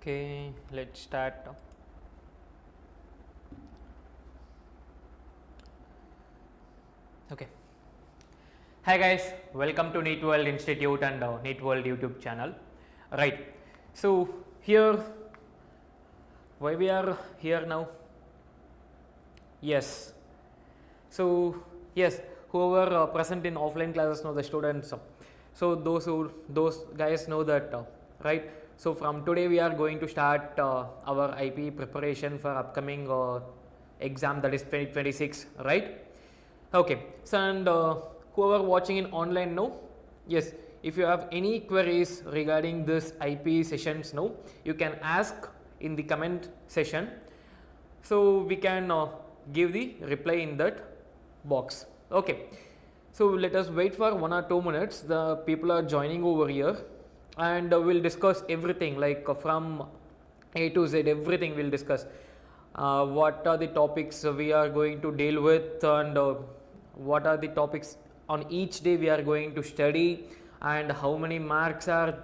Okay, let's start. Okay. Hi guys, welcome to NEET World Institute and NEET World YouTube channel. Right. So here, why we are here now? Yes. So yes, whoever present in offline classes know the students. So those guys know that, right? So from today we are going to start our IPE preparation for upcoming exam, that is 2026, right? Okay. So and whoever watching in online know, yes, if you have any queries regarding this IPE sessions, no, you can ask in the comment section. So we can give the reply in that box. Okay. So let us wait for 1 or 2 minutes. The people are joining over here, and we'll discuss everything, like from A to Z, everything we'll discuss. What are the topics we are going to deal with, and what are the topics on each day we are going to study, and how many marks are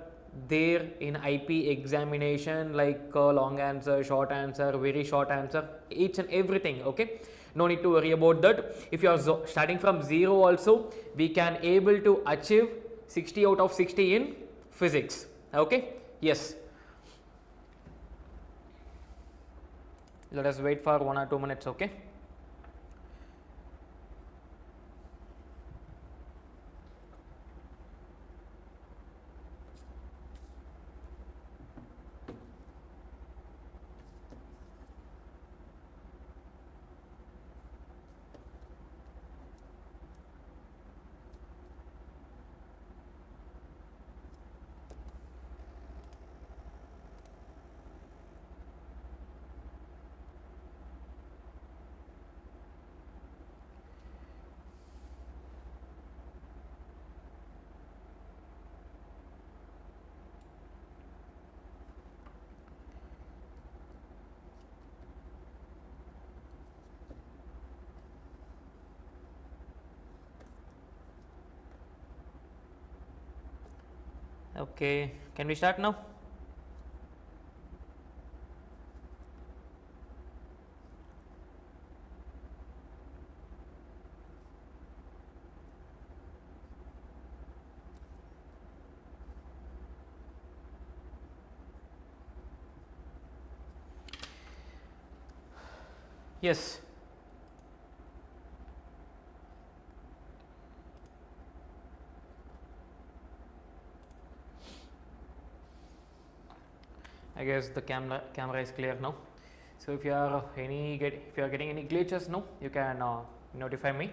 there in IP examination, like long answer, short answer, very short answer, each and everything. Okay, no need to worry about that. If you are starting from 0 also, we can able to achieve 60 out of 60 in physics. Okay, yes, let us wait for 1 or 2 minutes. Okay. Okay, can we start now? Yes. I guess the camera is clear now. So if you are getting any glitches, no, you can notify me.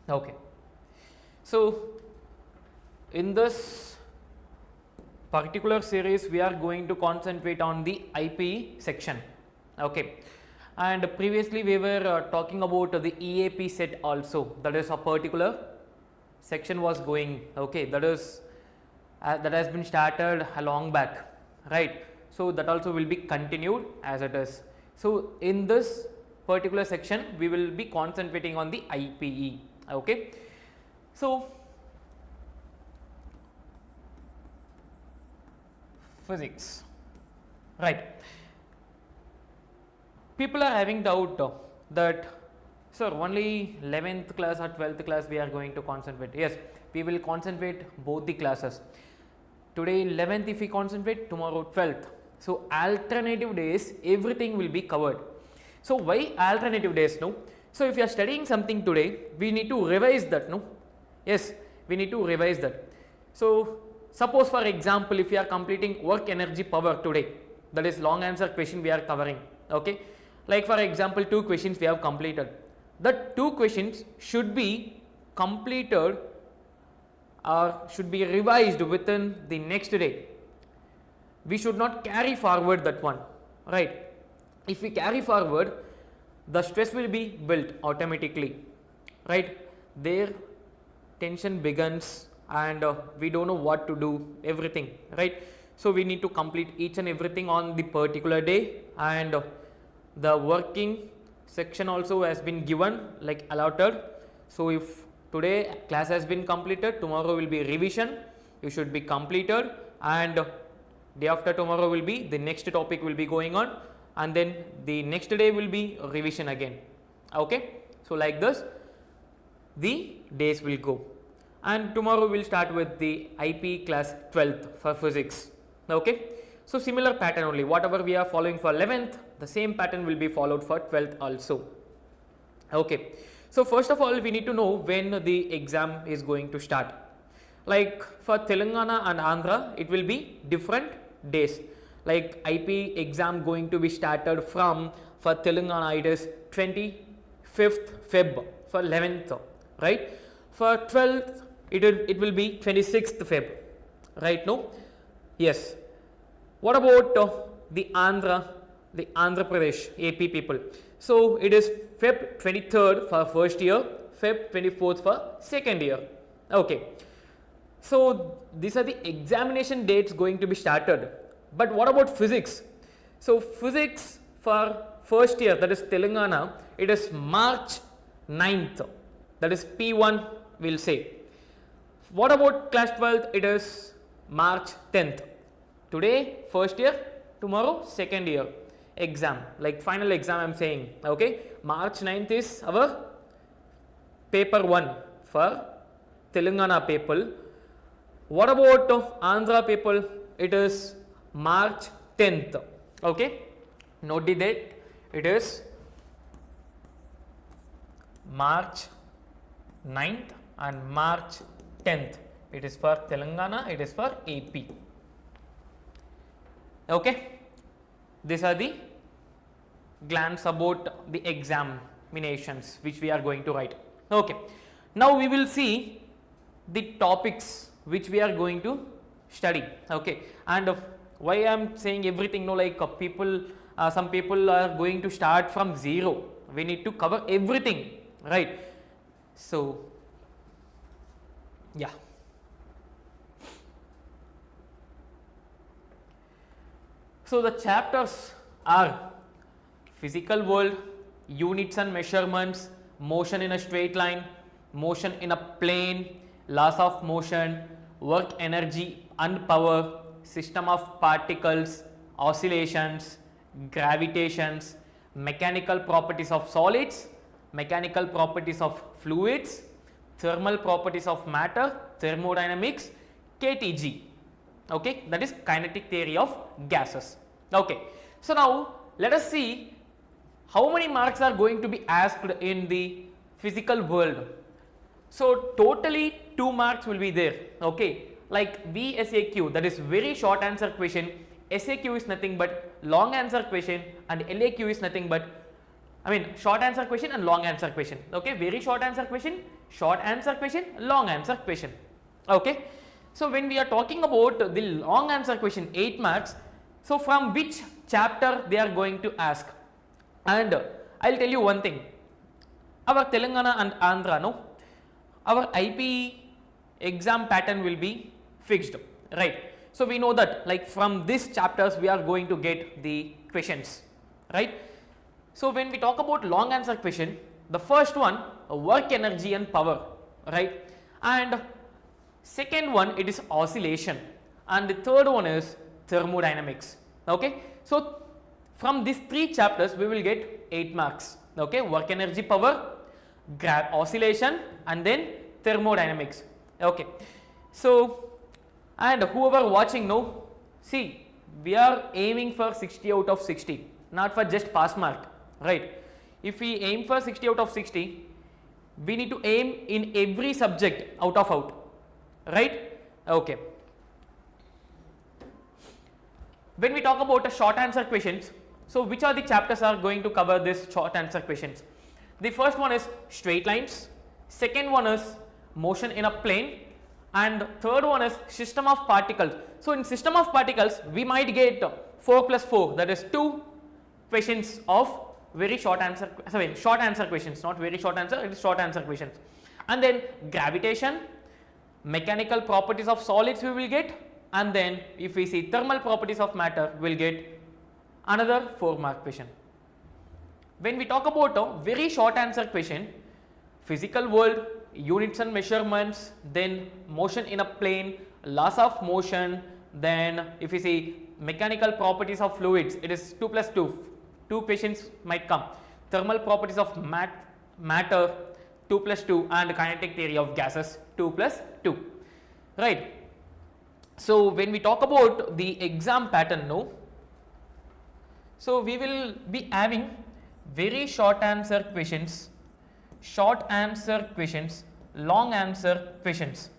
Okay. So in this particular series, we are going to concentrate on the IPE section. Okay. And previously we were talking about the EAP set also. That is a particular section was going. Okay. That is that has been started a long back, right? So that also will be continued as it is. So in this particular section, we will be concentrating on the IPE. Okay. So physics, right? People are having doubt that, sir, only 11th class or 12th class we are going to concentrate. Yes, we will concentrate both the classes. Today 11th if we concentrate, tomorrow 12th. So alternative days everything will be covered. So why alternative days? No. So if you are studying something today, we need to revise that. No. Yes, we need to revise that. So suppose for example, if you are completing work energy power today, that is long answer question we are covering. Okay. Like for example, 2 questions we have completed. That 2 questions should be completed or should be revised within the next day. We should not carry forward that one, right? If we carry forward, the stress will be built automatically, right? Their tension begins, and we don't know what to do, everything, right? So we need to complete each and everything on the particular day, and the working section also has been given, like allotted. So if today class has been completed, tomorrow will be revision, you should be completed, and day after tomorrow will be the next topic will be going on, and then the next day will be revision again. Okay, so like this the days will go, and tomorrow we'll start with the IPE class 12th for physics. Okay, so similar pattern only, whatever we are following for 11th, the same pattern will be followed for 12th also. Okay, so first of all we need to know when the exam is going to start. Like for Telangana and Andhra it will be different days. Like IPE exam going to be started from, for Telangana it is 25th Feb for 11th, right? For 12th it will be 26th Feb, right? No, yes. What about the Andhra Pradesh AP people? So it is Feb 23rd for first year, Feb 24th for second year. Okay, so these are the examination dates going to be started. But what about physics? So physics for first year, that is Telangana, it is March 9th, that is P1 will say. What about class 12th? It is March 10th. Today first year, tomorrow second year exam, like final exam I am saying. Okay, March 9th is our paper 1 for Telangana people. What about Andhra people? It is March 10th. Okay, note the date, it is March 9th and March 10th. It is for Telangana, it is for AP. Okay, these are the glance about the examinations which we are going to write. Okay, now we will see the topics which we are going to study. Okay, and why I am saying everything, no, like people, some people are going to start from zero. We need to cover everything, right? So yeah, so the chapters are physical world, units and measurements, motion in a straight line, motion in a plane, laws of motion, work energy and power, system of particles, oscillations, gravitations, mechanical properties of solids, mechanical properties of fluids, thermal properties of matter, thermodynamics, KTG. Okay, that is kinetic theory of gases. Okay, so now let us see how many marks are going to be asked in the physical world. So totally 2 marks will be there. Okay, like VSAQ, that is very short answer question, SAQ is nothing but long answer question, and LAQ is nothing but, I mean, short answer question and long answer question. Okay, very short answer question, long answer question. Okay, so when we are talking about the long answer question, 8 marks, so from which chapter they are going to ask? And I will tell you one thing, our Telangana and Andhra, no, our IPE exam pattern will be fixed, right? So we know that like from these chapters we are going to get the questions, right? So when we talk about long answer question, the first one, work energy and power, right? And second one, it is oscillation, and the third one is thermodynamics. Okay, so from these 3 chapters we will get 8 marks. Okay, work energy, power, oscillation, and then thermodynamics. Okay, so and whoever watching, no, see, we are aiming for 60 out of 60, not for just pass mark, right? If we aim for 60 out of 60, we need to aim in every subject out of out, right? Okay, when we talk about a short answer questions, so which are the chapters are going to cover this short answer questions? The first one is straight lines, second one is motion in a plane, and third one is system of particles. So in system of particles we might get 4 plus 4, that is 2 questions of very short answer, sorry, short answer questions, not very short answer, it is short answer questions. And then gravitation, mechanical properties of solids we will get, and then if we see thermal properties of matter, we will get another 4 mark question. When we talk about a very short answer question, physical world, units and measurements, then motion in a plane, laws of motion, then if we see mechanical properties of fluids, it is 2 plus 2. 2 questions might come. Thermal properties of matter, 2 plus 2, and kinetic theory of gases, 2 plus 2. Right. So when we talk about the exam pattern now, so we will be having very short answer questions, long answer questions.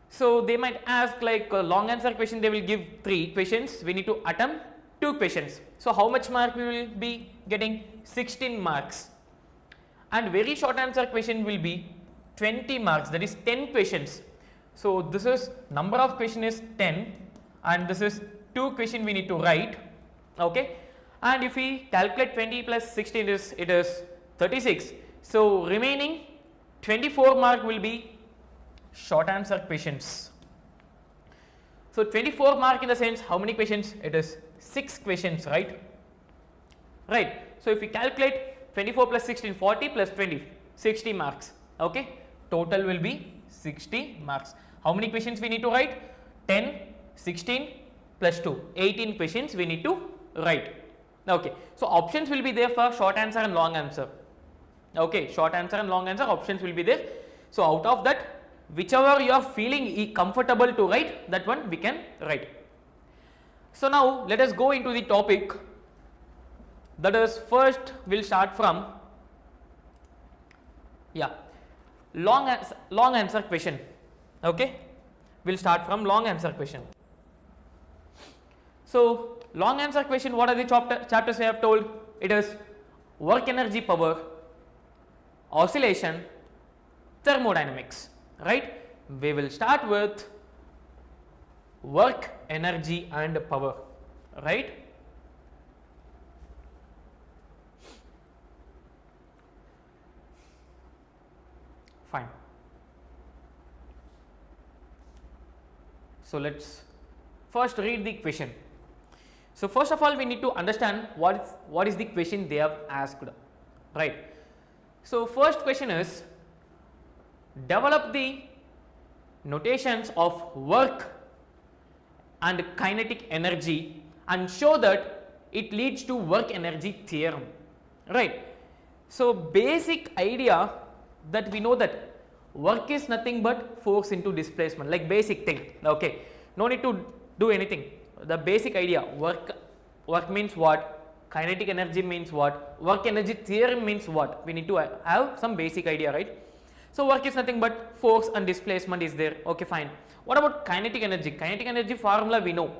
So they might ask like a long answer question, they will give 3 questions, we need to attempt 2 questions. So how much mark we will be getting? 16 marks. And very short answer question will be 20 marks, that is 10 questions. So this is number of question is 10 and this is 2 question we need to write, okay. And if we calculate 20 plus 16 it is 36. So remaining 24 mark will be short answer questions. So 24 mark in the sense how many questions? It is 6 questions, right? Right. So if we calculate 24 plus 16, 40 plus 20, 60 marks, okay. Total will be 60 marks. How many questions we need to write? 10, 16 plus 2, 18 questions we need to write. Okay. So options will be there for short answer and long answer. Okay, short answer and long answer options will be there. So out of that, whichever you are feeling comfortable to write, that one we can write. So now let us go into the topic. That is, first we'll start from long answer question. Okay, we'll start from long answer question. So long answer question, what are the chapters I have told? It is work energy power, oscillation, thermodynamics, right? We will start with work energy and power, right? Fine. So let's first read the question. So first of all, we need to understand what is the question they have asked, right? So first question is, develop the notations of work and kinetic energy and show that it leads to work energy theorem, right? So basic idea that we know that work is nothing but force into displacement, like basic thing, okay. No need to do anything. The basic idea, work means what, kinetic energy means what, work energy theorem means what. We need to have some basic idea, right? So work is nothing but force and displacement is there, okay, fine. What about kinetic energy? Kinetic energy formula we know,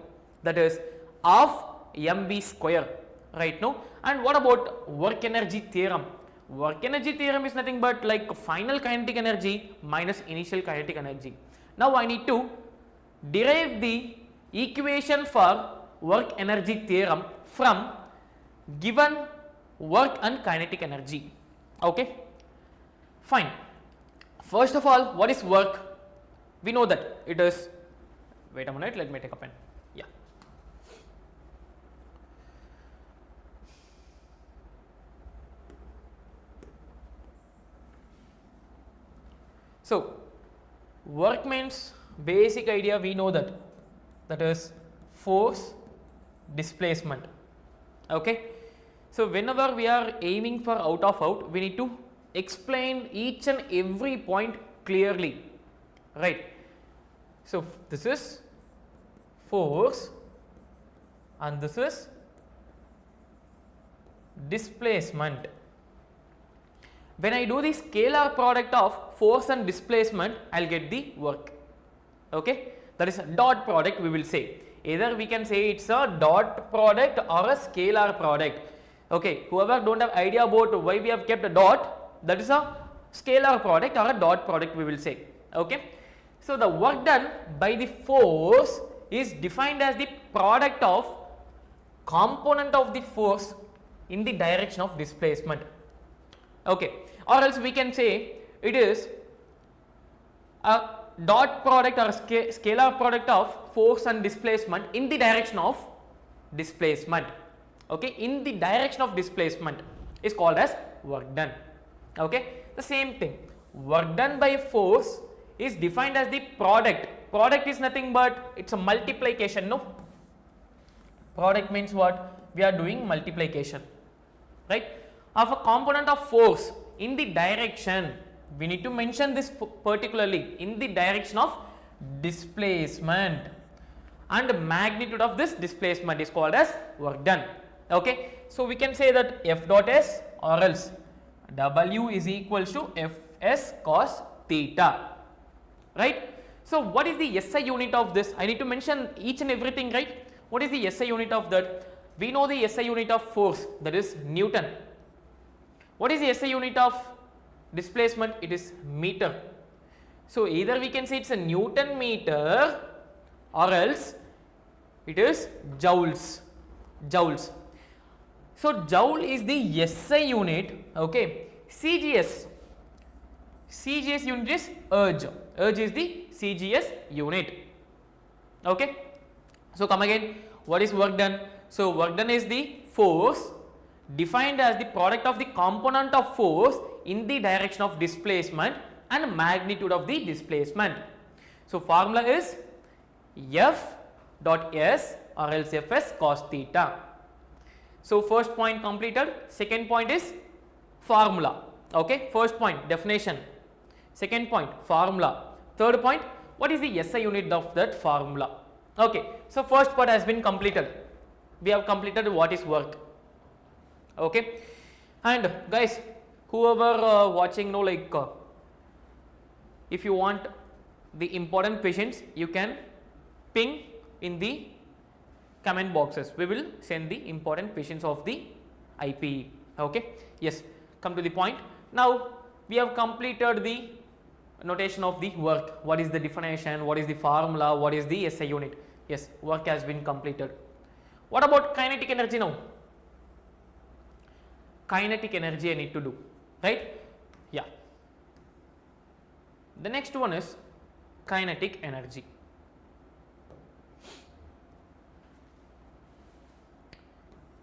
that is half mv square, right? No. And what about work energy theorem? Work energy theorem is nothing but like final kinetic energy minus initial kinetic energy. Now I need to derive the equation for work energy theorem from given work and kinetic energy, okay, fine. First of all, what is work? We know that it is, wait a minute, let me take a pen. Yeah. So work means, basic idea we know that is force, displacement, okay. So whenever we are aiming for out of out, we need to explain each and every point clearly, right? So this is force and this is displacement. When I do the scalar product of force and displacement, I will get the work, okay. That is a dot product, we will say. Either we can say it's a dot product or a scalar product, okay. Whoever don't have idea about why we have kept a dot, that is a scalar product or a dot product, we will say, okay. So the work done by the force is defined as the product of component of the force in the direction of displacement, okay. Or else we can say it is a dot product or scalar product of force and displacement in the direction of displacement, okay. In the direction of displacement is called as work done, okay. The same thing, work done by force is defined as the product. Product is nothing but it's a multiplication, no, Product means what? We are doing multiplication, right? Of a component of force in the direction, we need to mention this particularly, in the direction of displacement, and magnitude of this displacement is called as work done. Okay, so we can say that F dot S or else W is equals to Fs cos theta, right? So what is the SI unit of this? I need to mention each and everything, right? What is the SI unit of that? We know the SI unit of force, that is Newton. What is the SI unit of displacement? It is meter. So either we can say it's a Newton meter or else it is joules. Joules. So joule is the SI unit. Okay. CGS unit is erg. Erg is the CGS unit. Okay. So come again. What is work done? So work done is the force defined as the product of the component of force in the direction of displacement and magnitude of the displacement. So formula is F dot S or else Fs cos theta. So first point completed. Second point is formula. Okay, first point definition. Second point formula. Third point, what is the SI unit of that formula? Okay, so first part has been completed. We have completed what is work. Okay, and guys, whoever watching know, like if you want the important questions, you can ping in the comment boxes. We will send the important questions of the IPE. Okay, yes, come to the point. Now we have completed the notation of the work. What is the definition? What is the formula? What is the SI unit? Yes, work has been completed. What about kinetic energy now? Kinetic energy I need to do, right? Yeah. The next one is kinetic energy.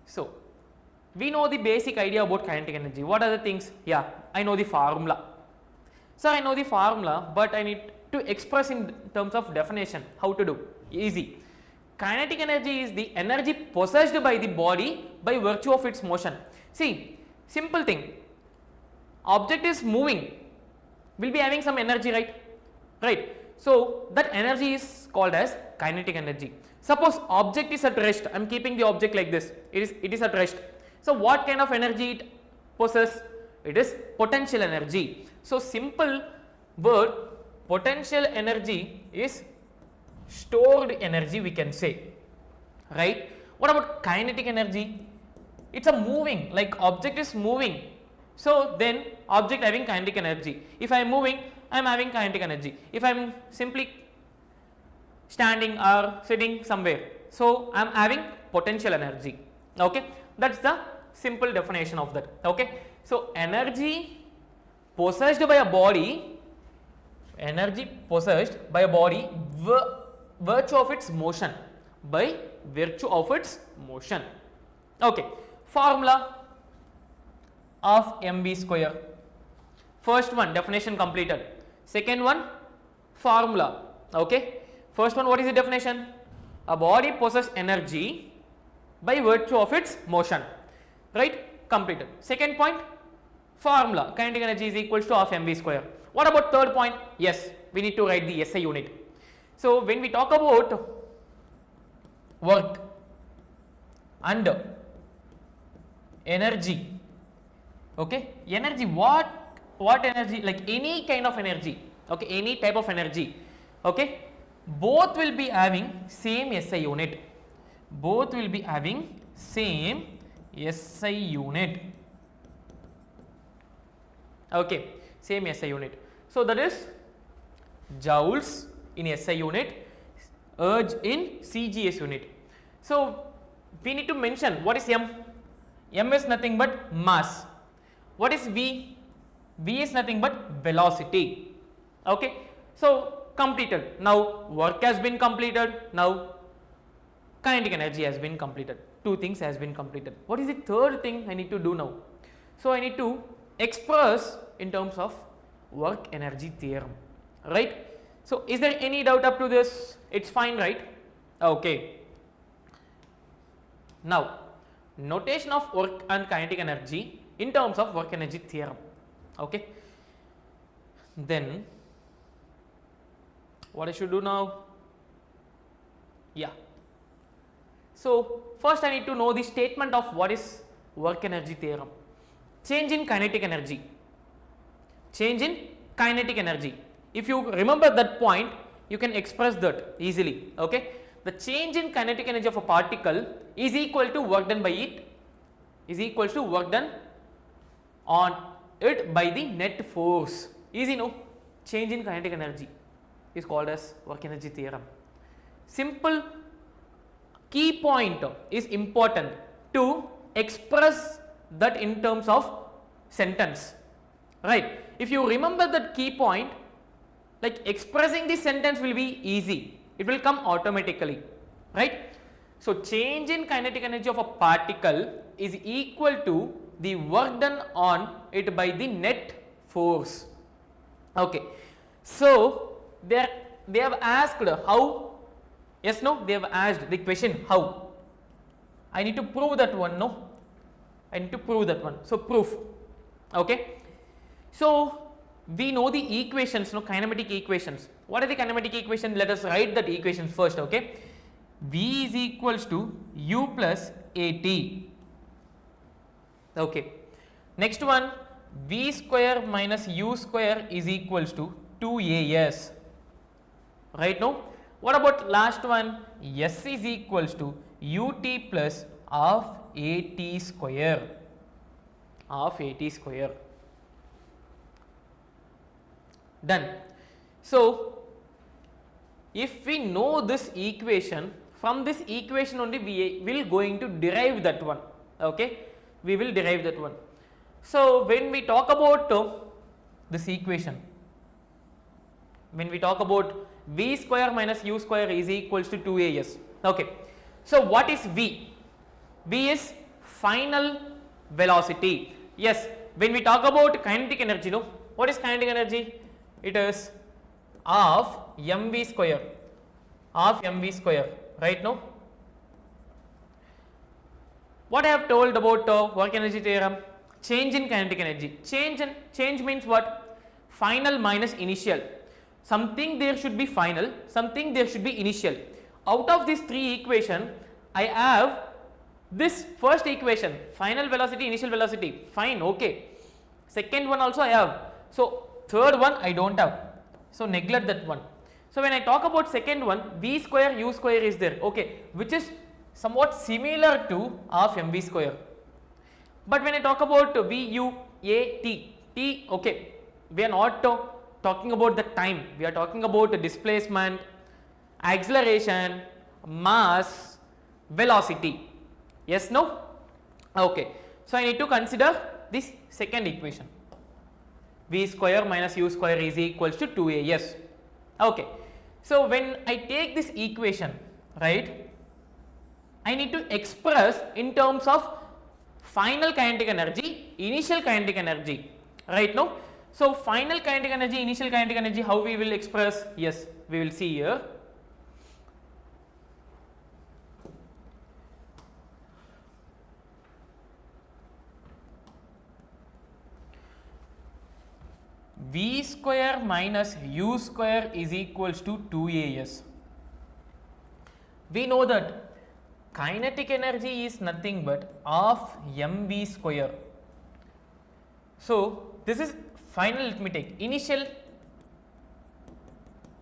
So we know the basic idea about kinetic energy. What are the things? Yeah, I know the formula. Sir, I know the formula, but I need to express in terms of definition. How to do? Easy. Kinetic energy is the energy possessed by the body by virtue of its motion. See, simple thing. Object is moving, will be having some energy, right? Right. So that energy is called as kinetic energy. Suppose object is at rest. I am keeping the object like this. It is at rest. So what kind of energy it possesses? It is potential energy. So simple word, potential energy is stored energy, we can say, right? What about kinetic energy? It's a moving, like object is moving. So then object having kinetic energy. If I am moving, I am having kinetic energy. If I am simply standing or sitting somewhere, so I am having potential energy. Okay, that's the simple definition of that. Okay, so energy possessed by a body, virtue of its motion, by virtue of its motion. Okay, formula of mv square. First one, definition completed. Second one, formula. Okay, first one, what is the definition? A body possesses energy by virtue of its motion, right? Completed. Second point, formula, kinetic energy is equals to half mv square. What about third point? Yes, we need to write the SI unit. So when we talk about work and energy, okay, energy, what energy? Like any kind of energy, okay, any type of energy, okay, both will be having same SI unit. Both will be having same SI unit. Okay, same SI unit. So that is joules in SI unit, erg in CGS unit. So we need to mention what is M. M is nothing but mass. What is V? V is nothing but velocity. Okay, so completed. Now work has been completed. Now kinetic energy has been completed. Two things has been completed. What is the third thing I need to do now? So I need to express in terms of work energy theorem, right? So is there any doubt up to this? It's fine, right? Okay. Now, notation of work and kinetic energy in terms of work energy theorem. Okay. Then what I should do now? Yeah. So first I need to know the statement of what is work energy theorem. Change in kinetic energy. Change in kinetic energy. If you remember that point, you can express that easily. Okay. The change in kinetic energy of a particle is equal to work done by it, is equal to work done on it by the net force. Easy, no? Change in kinetic energy is called as work energy theorem. Simple key point is important to express that in terms of sentence, right? If you remember that key point, like expressing the sentence will be easy, it will come automatically, right? So change in kinetic energy of a particle is equal to the work done on it by the net force. Okay, so they have asked how. Yes, no, they have asked the question how. I need to prove that one, no? I need to prove that one. So proof. Okay. So we know the equations, no, kinematic equations. What are the kinematic equations? Let us write that equation first. Okay. V is equals to U plus AT. Okay. Next one, V square minus U square is equals to 2AS. Right now? What about last one? S is equals to UT plus half AT square. Half AT square. Done. So if we know this equation, from this equation only we will going to derive that one. Okay, we will derive that one. So when we talk about this equation, when we talk about V square minus U square is equals to 2AS. Okay, so what is V? V is final velocity. Yes, when we talk about kinetic energy, no, what is kinetic energy? It is half mv square, half mv square, right now? What I have told about work energy theorem? Change in kinetic energy. Change means what? Final minus initial. Something there should be final, something there should be initial. Out of these three equation, I have this first equation, final velocity, initial velocity, fine, okay. Second one also I have. So third one I don't have. So neglect that one. So when I talk about second one, V square U square is there, okay, which is somewhat similar to half mv square. But when I talk about V U A T, okay, we are not talking about the time, we are talking about the displacement, acceleration, mass, velocity. Yes, no? Okay. So I need to consider this second equation. V square minus U square is equals to 2AS. Okay. So when I take this equation, right, I need to express in terms of final kinetic energy, initial kinetic energy, right now. So final kinetic energy, initial kinetic energy, how we will express? Yes, we will see here. V square minus U square is equals to 2AS. We know that kinetic energy is nothing but half mv square. So this is final, let me take initial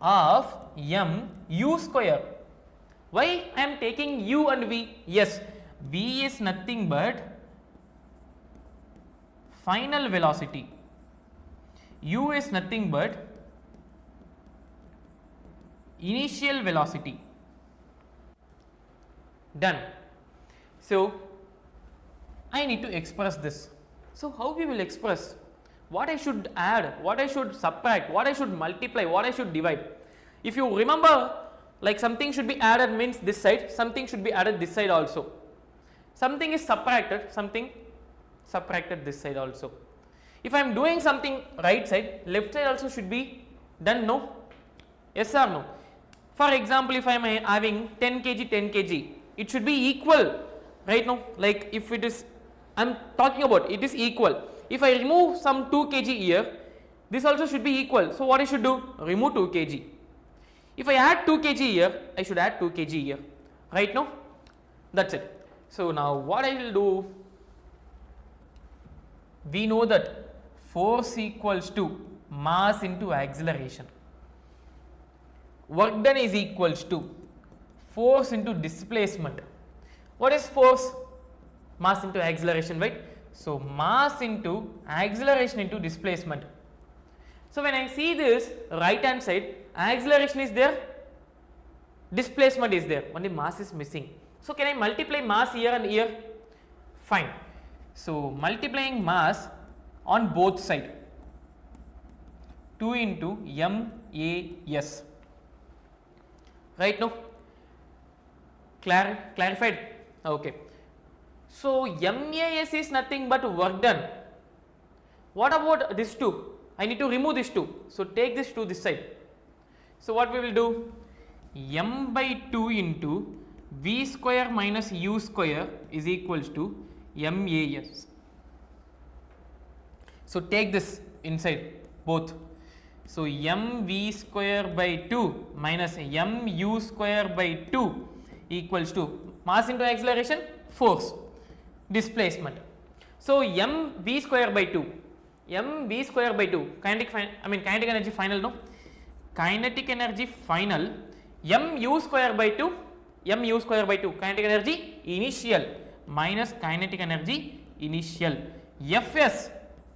half m u square. Why I am taking u and v? Yes, v is nothing but final velocity, u is nothing but initial velocity. Done. So I need to express this. So how we will express? What I should add, what I should subtract, what I should multiply, what I should divide. If you remember, like something should be added means this side, something should be added this side also. Something is subtracted, something subtracted this side also. If I am doing something right side, left side also should be done, no? Yes or no? For example, if I am having 10 kg, 10 kg, it should be equal, right now. Like if it is, I'm talking about it is equal. If I remove some 2 kg here, this also should be equal. So what I should do? Remove 2 kg. If I add 2 kg here, I should add 2 kg here, right now. That's it. So now what I will do, we know that force equals to mass into acceleration. Work done is equals to force into displacement. What is force? Mass into acceleration, right? So mass into acceleration into displacement. So when I see this right hand side, acceleration is there, displacement is there, only mass is missing. So can I multiply mass here and here? Fine. So multiplying mass on both sides, 2 into MAS, right now. Clarified? Okay. So MAS is nothing but work done. What about this 2? I need to remove this 2. So take this to this side. So what we will do? M by 2 into V square minus U square is equals to MAS. So take this inside both. So mv square by 2 minus mu square by 2 equals to mass into acceleration, force, displacement. So mv square by 2, kinetic energy final, no? Kinetic energy final, mu square by 2, kinetic energy initial minus kinetic energy initial, Fs,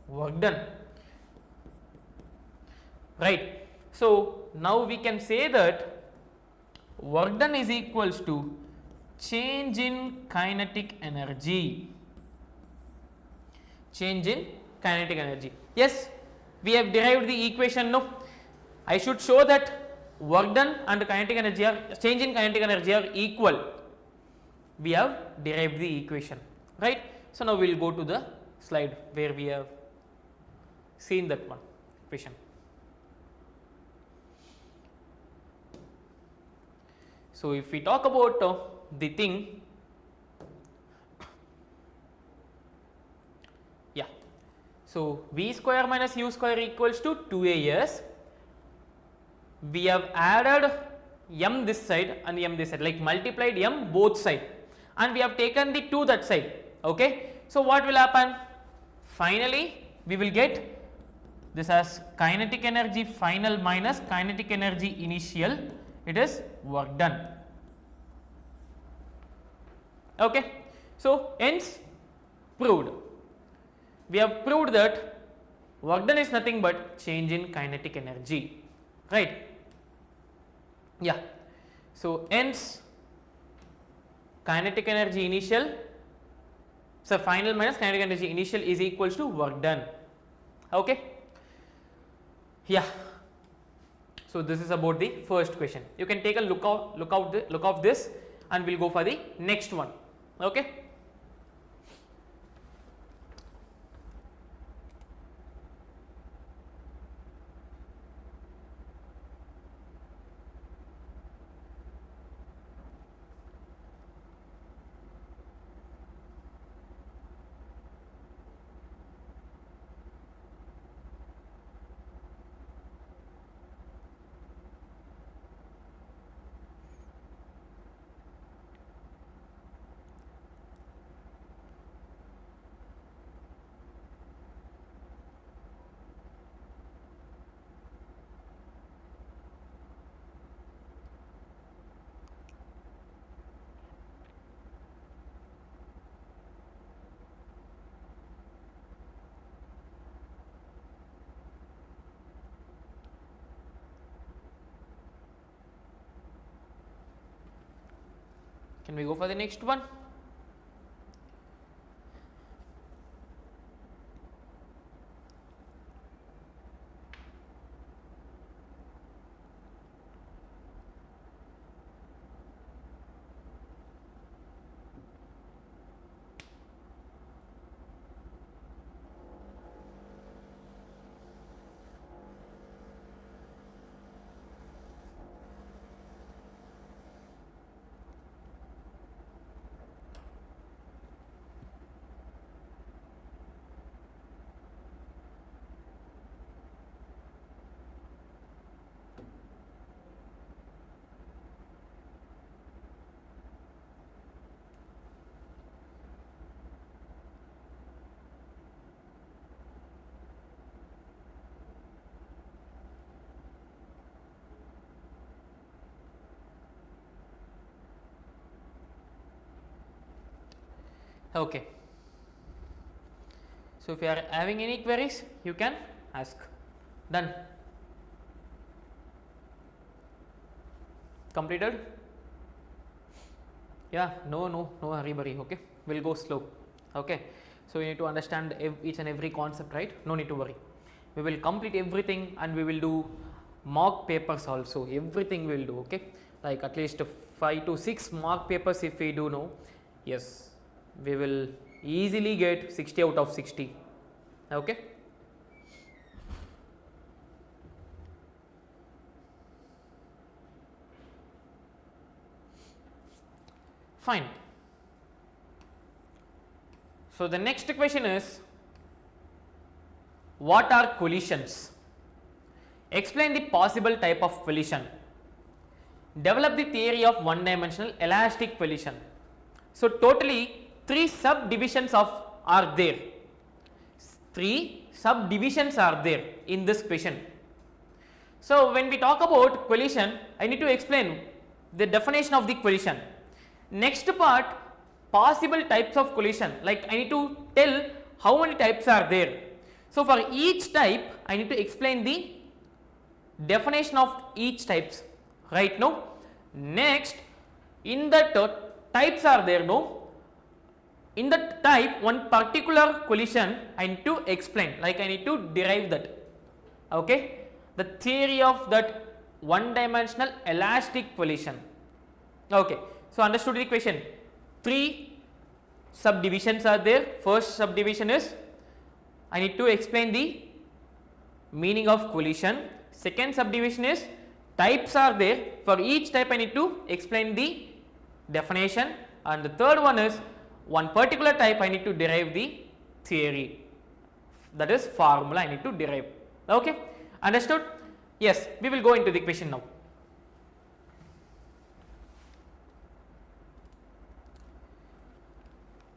work done, right. So now we can say that work done is equals to change in kinetic energy, Yes, we have derived the equation, no? I should show that work done and kinetic energy are, change in kinetic energy are equal. We have derived the equation, right. So now we will go to the slide where we have seen that one equation. So if we talk about the thing, yeah, so V square minus U square equals to 2AS. We have added m this side and m this side, like multiplied m both side, and we have taken the 2 that side, okay. So what will happen? Finally we will get this as kinetic energy final minus kinetic energy initial, it is work done, okay. So hence proved, we have proved that work done is nothing but change in kinetic energy, right. Yeah, so hence kinetic energy initial, so final minus kinetic energy initial is equals to work done, okay. Yeah, so this is about the first question. You can take a look of this and we'll go for the next one, okay. Can we go for the next one? Okay. So, if you are having any queries, you can ask. Done. Completed? Yeah, no hurry burry, okay, we'll go slow, okay. So you need to understand each and every concept, right? No need to worry, we will complete everything and we will do mock papers also, everything we will do, okay, like at least 5 to 6 mock papers if we do know, yes, we will easily get 60 out of 60, okay. Fine. So the next question is, what are collisions? Explain the possible type of collision. Develop the theory of one-dimensional elastic collision. So totally 3 subdivisions are there. 3 subdivisions are there in this question. So when we talk about collision, I need to explain the definition of the collision. Next part, possible types of collision, like I need to tell how many types are there. So for each type, I need to explain the definition of each types right now. Next, in that types are there, no, in the type one particular collision I need to explain, like I need to derive that, okay, the theory of that one dimensional elastic collision, okay. So understood the question. 3 subdivisions are there. First subdivision is I need to explain the meaning of collision. Second subdivision is types are there. For each type I need to explain the definition, and the third one is one particular type I need to derive the theory, that is formula I need to derive, okay. Understood? Yes, we will go into the question now.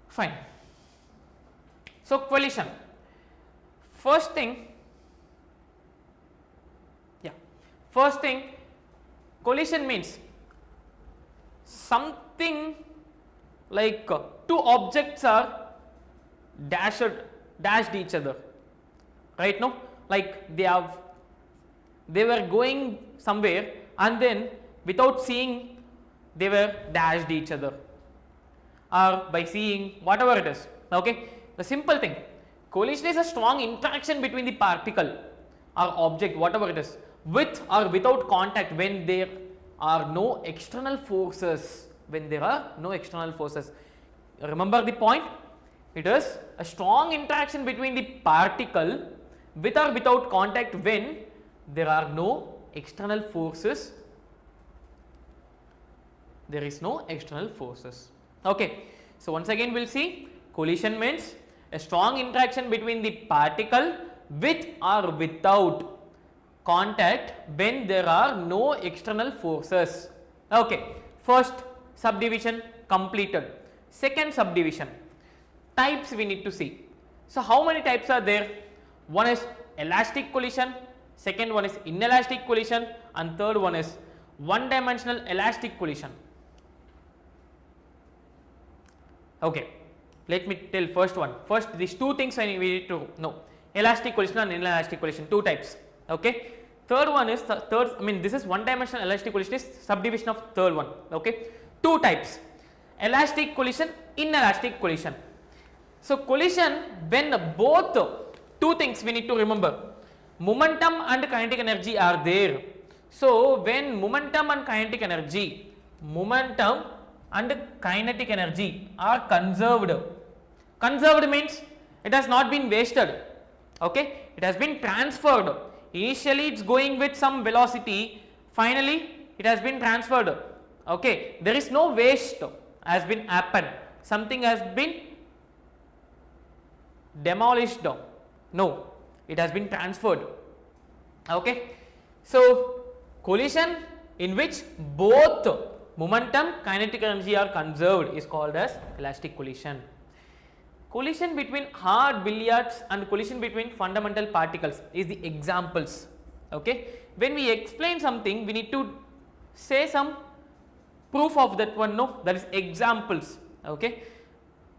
Fine. So collision, first thing, collision means something like 2 objects are dashed each other, right now, like they were going somewhere and then without seeing they were dashed each other, or by seeing, whatever it is, okay. The simple thing, collision is a strong interaction between the particle or object, whatever it is, with or without contact when there are no external forces, remember the point, it is a strong interaction between the particle with or without contact when there are no external forces, okay. So once again we will see, collision means a strong interaction between the particle with or without contact when there are no external forces, okay. First subdivision completed. Second subdivision, types we need to see. So how many types are there? One is elastic collision, second one is inelastic collision, and third one is one dimensional elastic collision, okay. Let me tell first one. First, these 2 things we need to know, elastic collision and inelastic collision, 2 types, okay. Third one is this is one dimensional elastic collision is subdivision of third one, okay. 2 types, elastic collision, inelastic collision. So collision, when both 2 things we need to remember, momentum and kinetic energy are there. So when momentum and kinetic energy are conserved means it has not been wasted, okay, it has been transferred. Initially it is going with some velocity, finally it has been transferred, okay. There is no waste has been happened, something has been demolished, no, it has been transferred, okay. So collision in which both momentum, kinetic energy are conserved is called as elastic collision. Collision between hard billiards and collision between fundamental particles is the examples, okay. When we explain something, we need to say some proof of that one, no, that is examples, okay.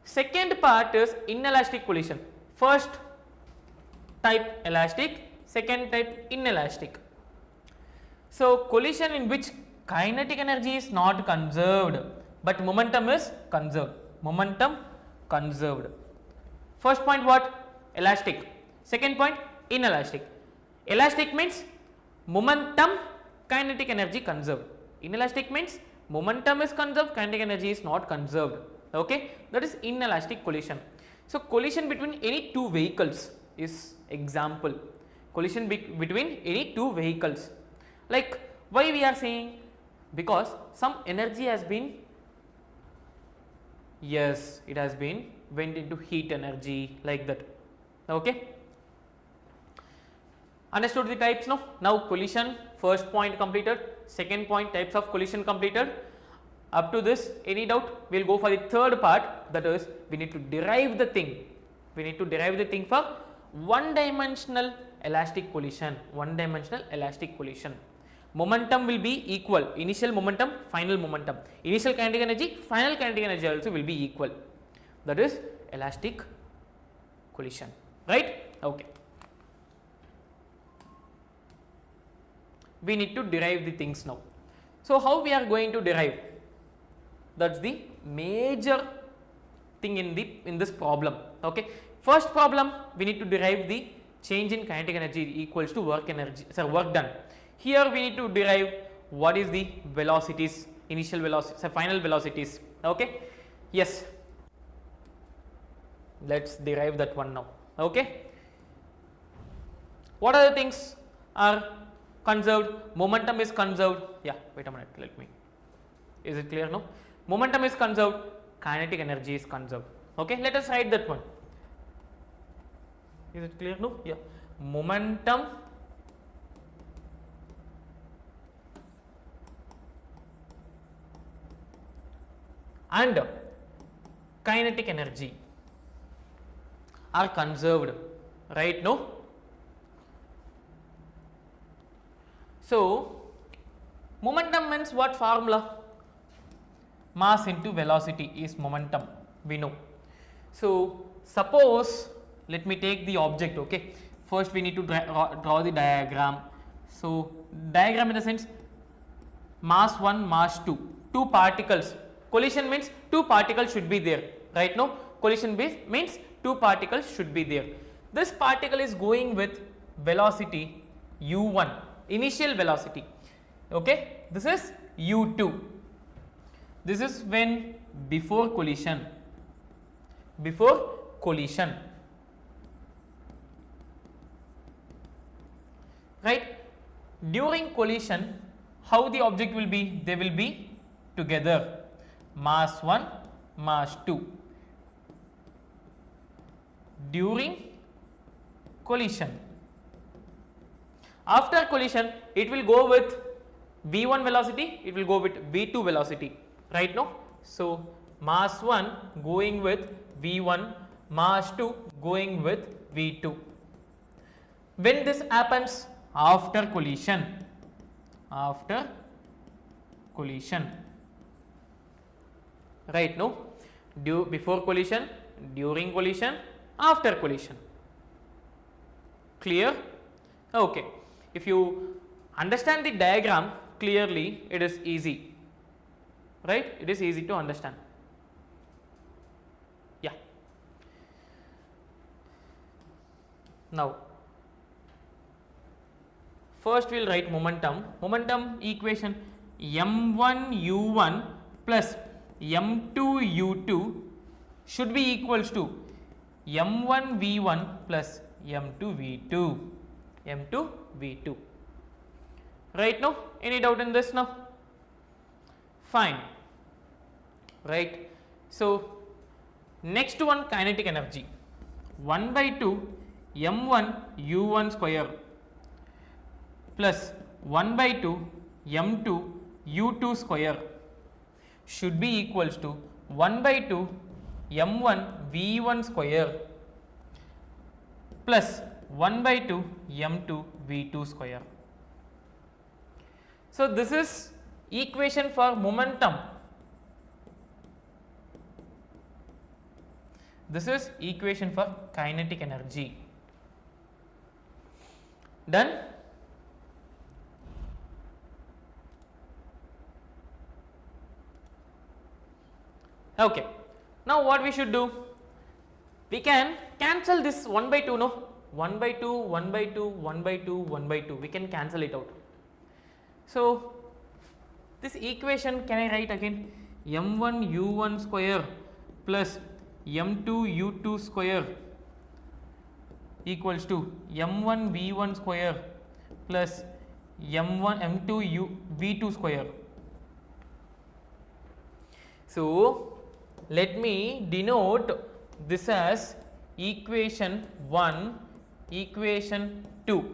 Second part is inelastic collision. First type elastic, second type inelastic. So collision in which kinetic energy is not conserved but momentum is conserved. Momentum conserved. First point what? Elastic. Second point inelastic. Elastic means momentum, kinetic energy conserved. Inelastic means momentum is conserved, kinetic energy is not conserved. Okay, that is inelastic collision. So collision between any two vehicles is example. Collision between any two vehicles. Like why we are saying? Because some energy has been, yes, it has been went into heat energy, like that. Okay, understood the types now? Now collision, first point completed, second point types of collision completed. Up to this, any doubt? We will go for the third part, that is we need to derive the thing. We need to derive the thing for one dimensional elastic collision. One dimensional elastic collision. Momentum will be equal. Initial momentum, final momentum. Initial kinetic energy, final kinetic energy also will be equal. That is elastic collision. Right? Okay. We need to derive the things now. So how we are going to derive? That's the major thing in this problem. Okay. First problem, we need to derive the change in kinetic energy equals to work done. Here we need to derive what is the velocities, initial velocities, final velocities. Okay. Yes. Let's derive that one now. Okay. What are the things are conserved? Momentum is conserved. Yeah, wait a minute, let me. Is it clear now? Momentum is conserved, kinetic energy is conserved. Okay, let us write that one. Is it clear now? Yeah. Momentum and kinetic energy are conserved, right? No? So momentum means what formula? Mass into velocity is momentum, we know. So suppose, let me take the object. Okay, first we need to draw the diagram. So diagram in the sense, mass 1, mass 2, two particles. Collision means two particles should be there, right? No, collision means two particles should be there. This particle is going with velocity u1, initial velocity. Okay, this is u2. This is when before collision. Before collision, right? During collision, how the object will be? They will be together. Mass 1, mass 2. During collision. After collision, it will go with v1 velocity, it will go with v2 velocity, right? No? So mass 1 going with v1, mass 2 going with v2. When this happens? After collision. After collision, right? No? Before collision, during collision, after collision. Clear? Okay. If you understand the diagram clearly, it is easy, right? It is easy to understand. Yeah. Now first we will write momentum. Momentum equation, m1 u1 plus m2 u2 should be equals to m1 v1 plus m2 v2. m2 v2. Right now? Any doubt in this now? Fine. Right. So next one, kinetic energy. 1 by 2 m1 u1 square plus 1 by 2 m2 u2 square should be equals to 1 by 2 m1 v1 square plus 1 by 2 m2 v2 square. So this is equation for momentum. This is equation for kinetic energy. Done? Okay. Now what we should do? We can cancel this 1 by 2, no? 1 by 2, 1 by 2, 1 by 2, 1 by 2. We can cancel it out. So this equation can I write again? m1 u1 square plus m2 u2 square equals to m1 v1 square plus m2 v2 square. So let me denote this as equation 1, equation 2.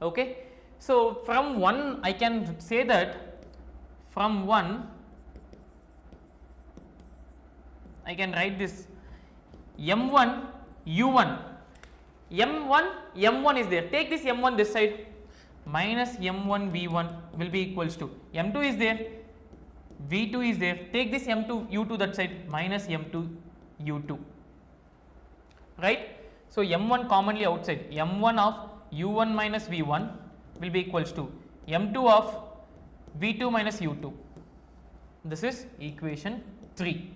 Okay. So from 1 I can say that from 1 I can write this m1 u1, m1 is there, take this m1 this side, minus m1 v1 will be equals to m2 is there, v2 is there, take this m2 u2 that side, minus m2 u2, right. So m1 commonly outside, m1 of u1 minus v1 will be equals to m2 of v2 minus u2. This is equation 3.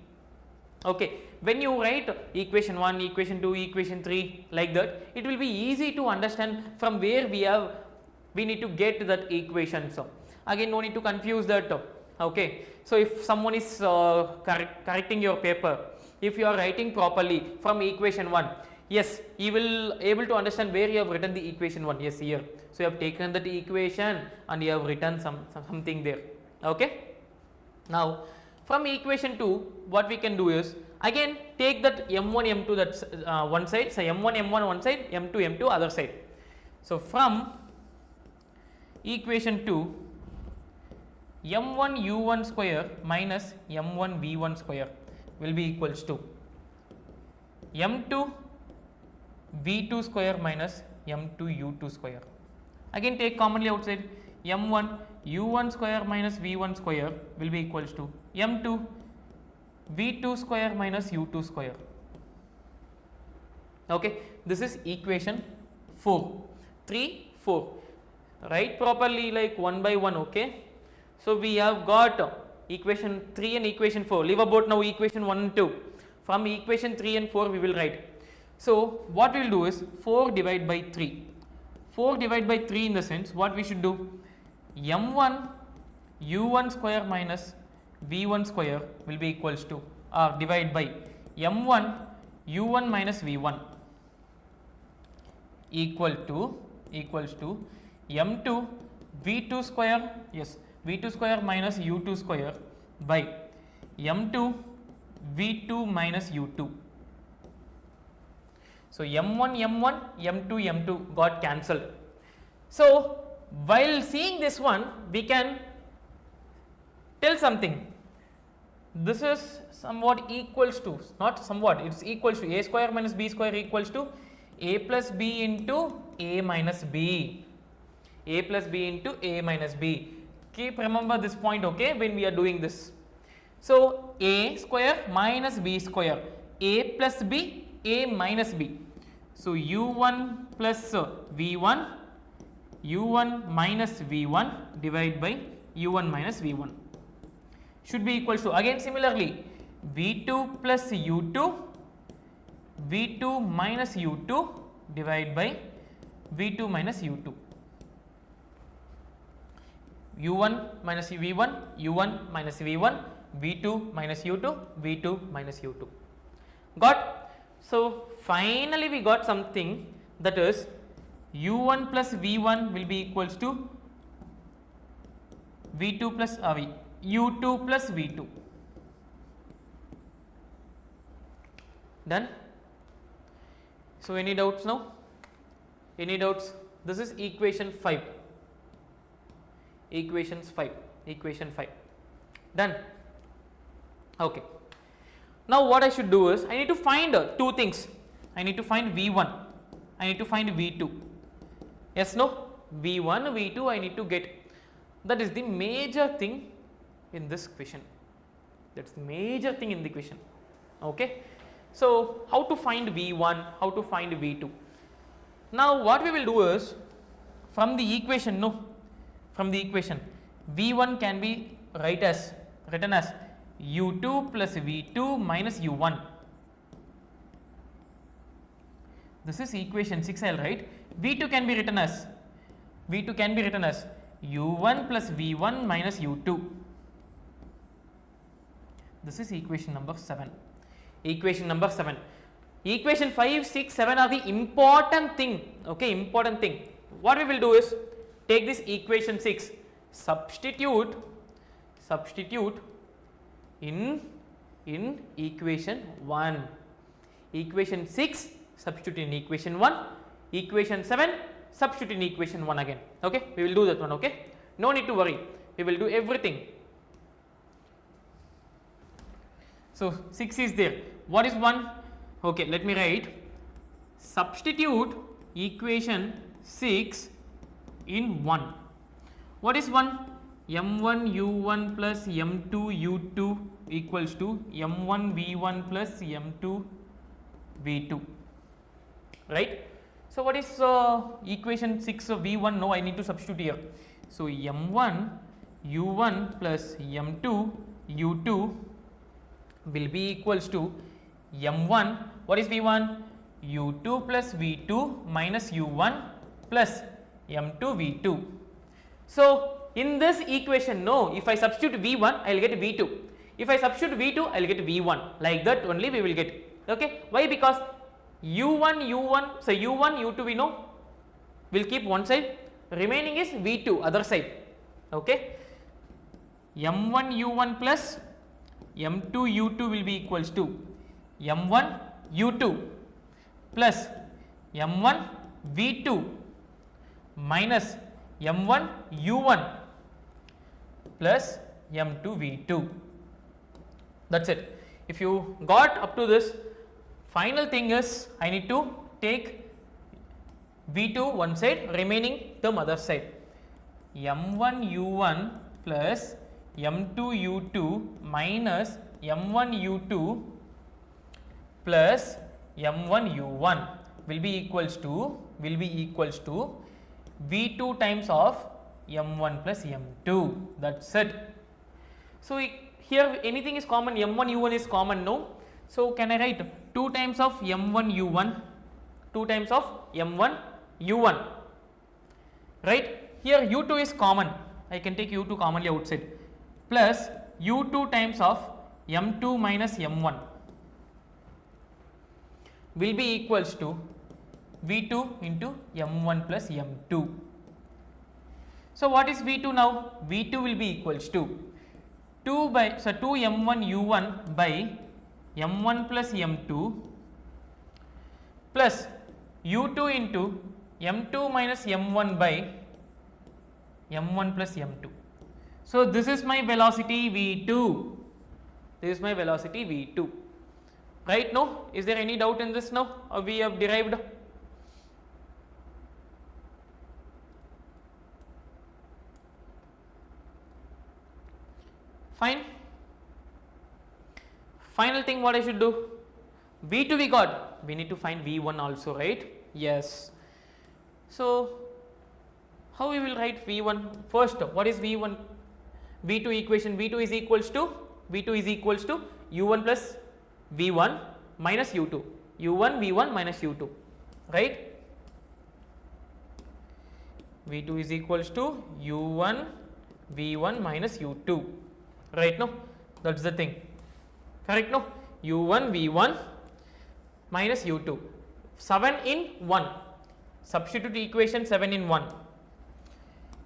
Okay. When you write equation 1, equation 2, equation 3 like that, it will be easy to understand from where we need to get that equation. So again, no need to confuse that. Okay. So if someone is correcting your paper, if you are writing properly from equation 1, yes, you will able to understand where you have written the equation 1. Yes, here. So you have taken that equation and you have written something there. Okay. Now from equation 2, what we can do is again take that m1 m2 that's one side, so m1 one side, m2 other side. So from equation 2, m1 u1 square minus m1 v1 square will be equals to m2 v2 square minus m2 u2 square. Again take commonly outside, m1 u1 square minus v1 square will be equals to m2 v2 square minus u2 square. Okay. This is equation 4. 3, 4. Write properly like 1 by 1. Okay. So we have got equation 3 and equation 4. Leave about now equation 1 and 2. From equation 3 and 4 we will write. So what we will do is 4 divided by 3. 4 divided by 3 in the sense what we should do, m1 u1 square minus v1 square will be equals to divided by m1 u1 minus v1 equals to m2 v2 square, yes, v2 square minus u2 square by m2 v2 minus u2. So m1 m2 got cancelled. So while seeing this one, we can tell something. This is somewhat equals to, not somewhat, it is equals to a square minus b square equals to a plus b into a minus b. A plus b into a minus b. Keep remember this point, okay, when we are doing this. So a square minus b square, a plus b, a minus b. So u1 plus v1, u1 minus v1 divided by u1 minus v1 should be equals to, again similarly, v2 plus u2, v2 minus u2 divided by v2 minus u2. u1 minus v1, u1 minus v1, v2 minus u2, v2 minus u2. Got? So finally we got something, that is u1 plus v1 will be equals to v2 plus u2 plus v2. Done? So any doubts now? Any doubts? This is equation 5. Equation 5. Done? Okay. Now what I should do is, I need to find two things. I need to find v1, I need to find v2. Yes, no? v1, v2 I need to get. That is the major thing in this question. That's the major thing in the question. Okay. So how to find V1, how to find V2? Now what we will do is, from the equation, V1 can be written as U2 plus V2 minus U1. This is equation 6, I will write. V2 can be written as U1 plus V1 minus U2. This is equation number 7. Equation 5, 6, 7 are the important thing. Okay, important thing. What we will do is, take this equation 6, substitute in equation 1. Equation 6 substitute in equation 1, equation 7 substitute in equation 1 again. Okay, we will do that one. Okay, no need to worry, we will do everything. So 6 is there. What is 1? Okay, let me write, substitute equation 6 in 1. What is 1? M1 U1 plus M2 U2 equals to M1 V1 plus M2 V2, right? So what is equation 6 of V1? No, I need to substitute here. So M1 U1 plus M2 U2 will be equals to M1, what is V1? U2 plus V2 minus U1 plus M2 V2. So in this equation, if I substitute V1, I will get V2. If I substitute V2, I will get V1. Like that only we will get. Okay, why? Because U1, so U1, U2 we know, will keep one side, remaining is V2 other side. Okay, M1 U1 plus M2 U2 will be equals to M1 U2 plus M1 V2 minus M1 U1 plus M2 V2. That's it. If you got up to this, final thing is I need to take V2 one side, remaining term other side. M1 U1 plus M2 U2 minus M1 U2 plus M1 U1 will be equals to V2 times of M1 plus M2. That's it. So here anything is common, M1 U1 is common, no? So can I write 2 times of M1 U1, 2 times of M1 U1, right? Here U2 is common, I can take U2 commonly outside, plus U2 times of M2 minus M1 will be equals to V2 into M1 plus M2. So what is V2 now? V2 will be equals to 2 M1 U1 by M1 plus M2 plus U2 into M2 minus M1 by M1 plus M2. So this is my velocity V2. This is my velocity V2. Right now, is there any doubt in this now? Or we have derived? Fine. Final thing what I should do? V2 we got. We need to find V1 also, right? Yes. So how we will write V1? First, what is V1? V2 equation. V2 is equals to U1 plus V1 minus U2. U1 V1 minus U2, right? V2 is equals to U1 V1 minus U2, right? No, that's the thing, correct? No, U1 V1 minus U2. 7 in 1. Substitute equation 7 in 1.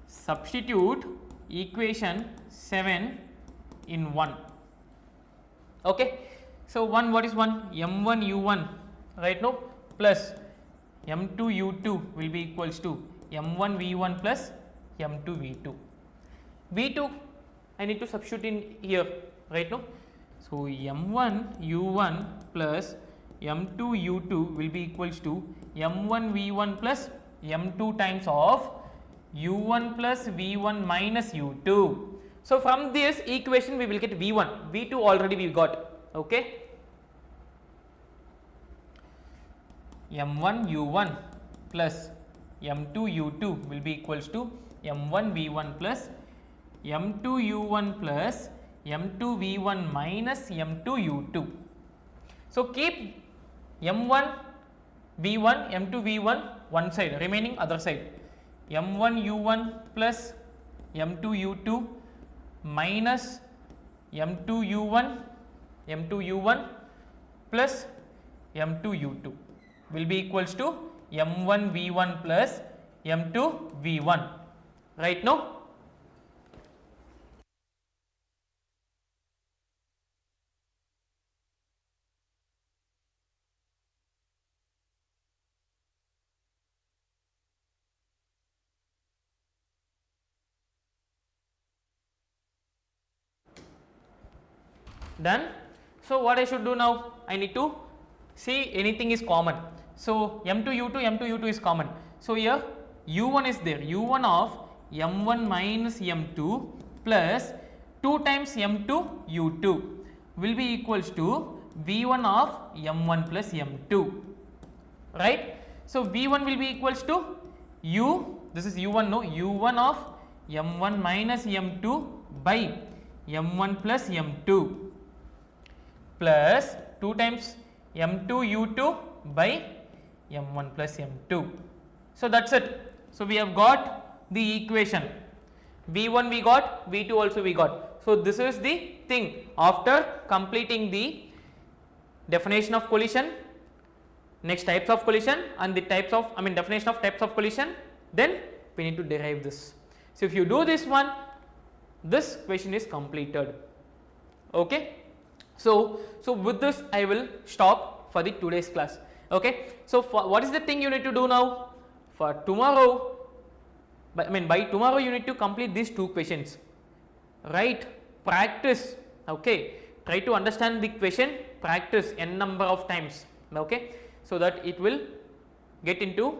Substitute equation 7 in 1. Okay. So 1, what is 1? M1 U1, right? No, plus M2 U2 will be equals to M1 V1 plus M2 V2. V2 I need to substitute in here, right? No, so M1 U1 plus M2 U2 will be equals to M1 V1 plus M2 times of U1 plus V1 minus U2. So from this equation we will get V1. V2 already we got. Okay. m1 u1 plus m2 u2 will be equals to m1 v1 plus m2 u1 plus m2 v1 minus m2 u2. So keep m1 v1 m2 v1 one side, remaining other side, m1 u1 plus m2 u2 minus m2 u1 plus m2 u2 will be equals to m1 v1 plus m2 v1, right now. Done. So what I should do now? I need to see anything is common. So m2 u2 is common. So here u1 is there. u1 of m1 minus m2 plus 2 times m2 u2 will be equals to v1 of m1 plus m2, right? So v1 will be equals to this is u1, no, u1 of m1 minus m2 by m1 plus m2 plus 2 times m2 u2 by m1 plus m2. So that's it. So we have got the equation, v1 we got, v2 also we got. So this is the thing. After completing the definition of collision, next types of collision, and the types of, definition of types of collision, then we need to derive this. So if you do this one, this question is completed. Okay. So with this I will stop for the today's class. Okay. So what is the thing you need to do now? For tomorrow, by tomorrow you need to complete these 2 questions, right? Practice. Okay. Try to understand the question, practice n number of times. Okay. So that it will get into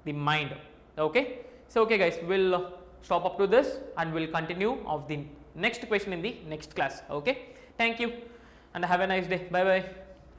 the mind. Okay. So okay guys, we'll stop up to this and we'll continue of the next question in the next class. Okay. Thank you and have a nice day. Bye bye.